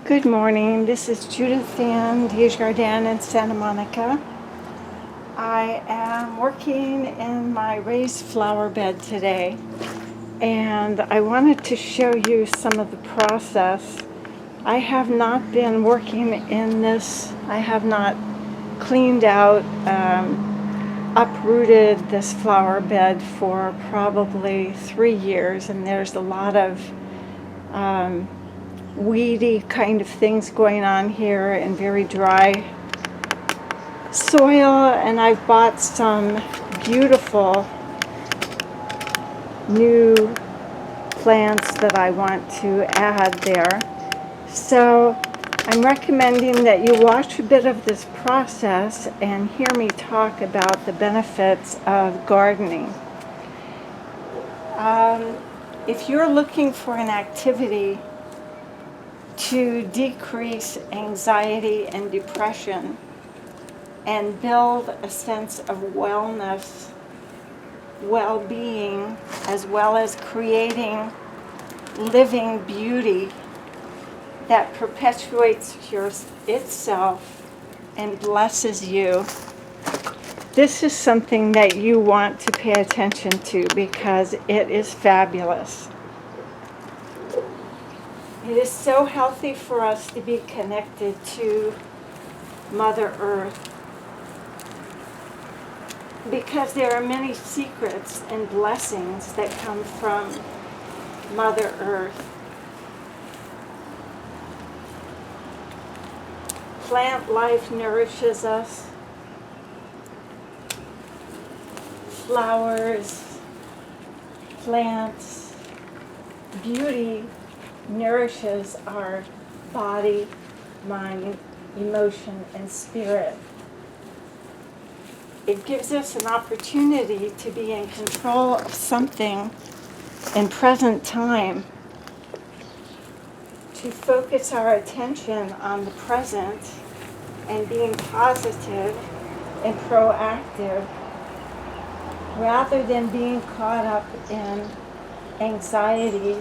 Good morning. This is Judith in Desjardins in Santa Monica. I am working in my raised flower bed today, and I wanted to show you some of the process. I have not been working in this. I have not cleaned out, uprooted this flower bed for probably 3 years, and there's a lot of weedy kind of things going on here and very dry soil, and I've bought some beautiful new plants that I want to add there. So I'm recommending that you watch a bit of this process and hear me talk about the benefits of gardening. If you're looking for an activity to decrease anxiety and depression and build a sense of wellness, well-being, as well as creating living beauty that perpetuates itself and blesses you, this is something that you want to pay attention to because it is fabulous. It is so healthy for us to be connected to Mother Earth because there are many secrets and blessings that come from Mother Earth. Plant life nourishes us. Flowers, plants, beauty nourishes our body, mind, emotion, and spirit. It gives us an opportunity to be in control of something in present time, to focus our attention on the present and being positive and proactive rather than being caught up in anxiety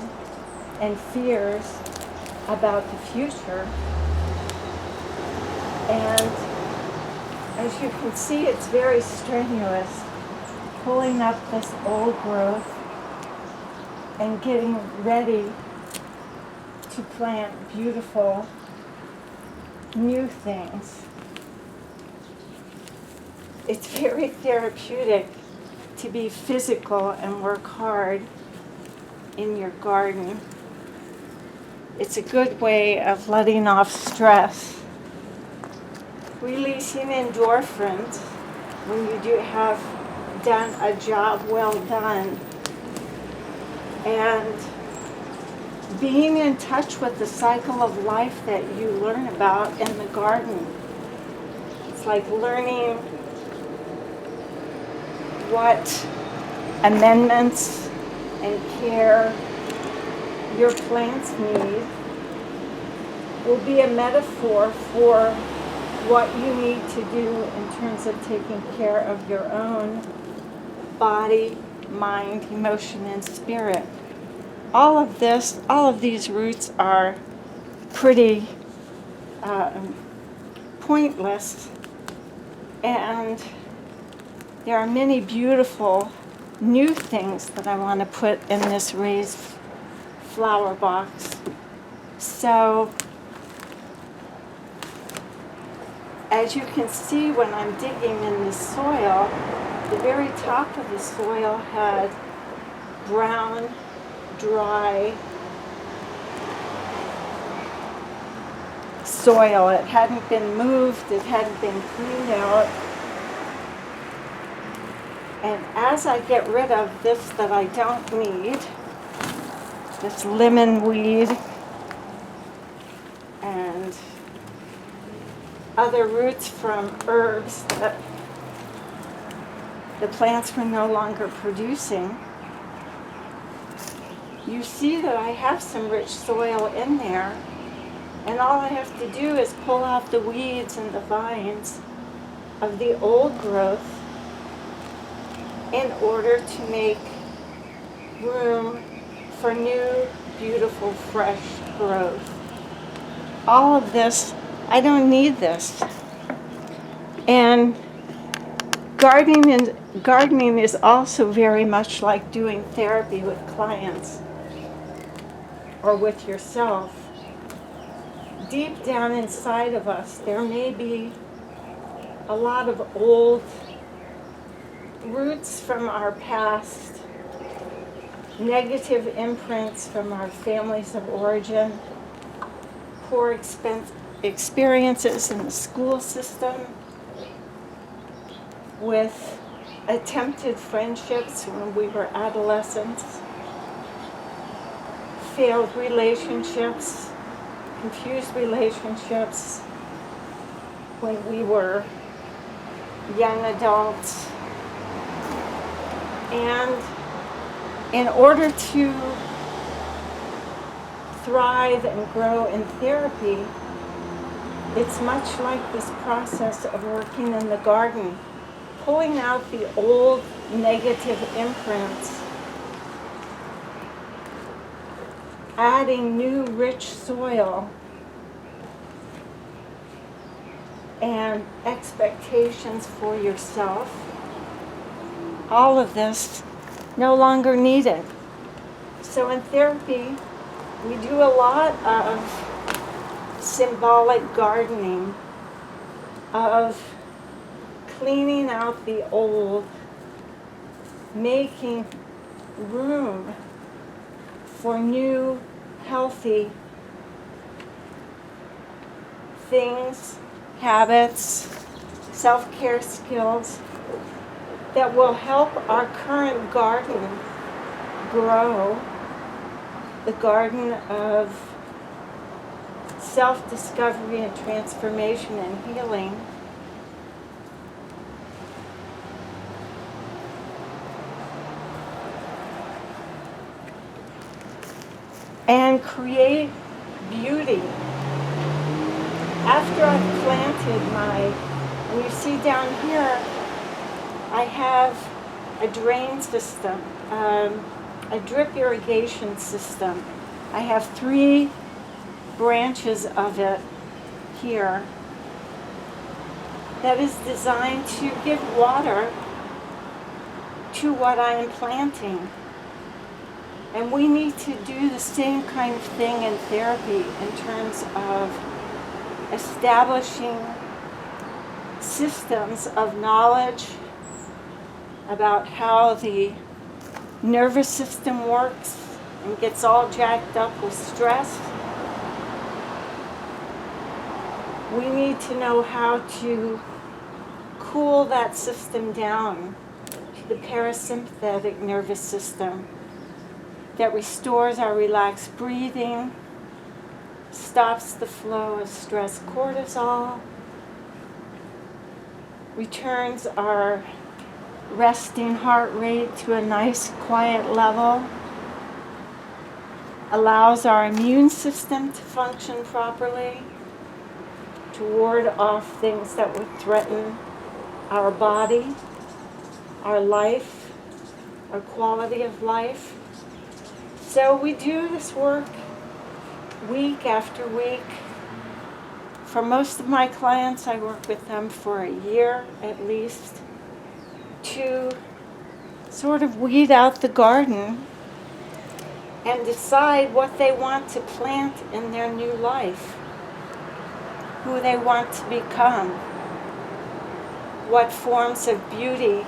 and fears about the future. And as you can see, it's very strenuous, pulling up this old growth and getting ready to plant beautiful new things. It's very therapeutic to be physical and work hard in your garden. It's a good way of letting off stress, releasing endorphins when you do have done a job well done, and being in touch with the cycle of life that you learn about in the garden. It's like learning what amendments and care your plants need will be a metaphor for what you need to do in terms of taking care of your own body, mind, emotion, and spirit. All of these roots are pretty pointless, and there are many beautiful new things that I want to put in this raised flower box. So as you can see, when I'm digging in the soil, the very top of the soil had brown, dry soil. It hadn't been moved, it hadn't been cleaned out. And as I get rid of this that I don't need, this lemon weed and other roots from herbs that the plants were no longer producing, you see that I have some rich soil in there, and all I have to do is pull out the weeds and the vines of the old growth in order to make room for new, beautiful, fresh growth. all of this, I don't need this. And gardening is also very much like doing therapy with clients or with yourself. Deep down inside of us, there may be a lot of old roots from our past, negative imprints from our families of origin, poor experiences in the school system, with attempted friendships when we were adolescents, failed relationships, confused relationships when we were young adults. And in order to thrive and grow in therapy, it's much like this process of working in the garden, pulling out the old negative imprints, adding new rich soil and expectations for yourself. All of this no longer needed. So in therapy, we do a lot of symbolic gardening, of cleaning out the old, making room for new, healthy things, habits, self-care skills that will help our current garden grow, the garden of self-discovery and transformation and healing. And create beauty. After I've planted and you see down here, I have a drain system, a drip irrigation system. I have 3 branches of it here that is designed to give water to what I am planting. And we need to do the same kind of thing in therapy in terms of establishing systems of knowledge about how the nervous system works and gets all jacked up with stress. We need to know how to cool that system down to the parasympathetic nervous system that restores our relaxed breathing, stops the flow of stress cortisol, returns our resting heart rate to a nice quiet level, allows our immune system to function properly, to ward off things that would threaten our body, our life, our quality of life. So we do this work week after week. For most of my clients, I work with them for a year at least to sort of weed out the garden and decide what they want to plant in their new life, who they want to become, what forms of beauty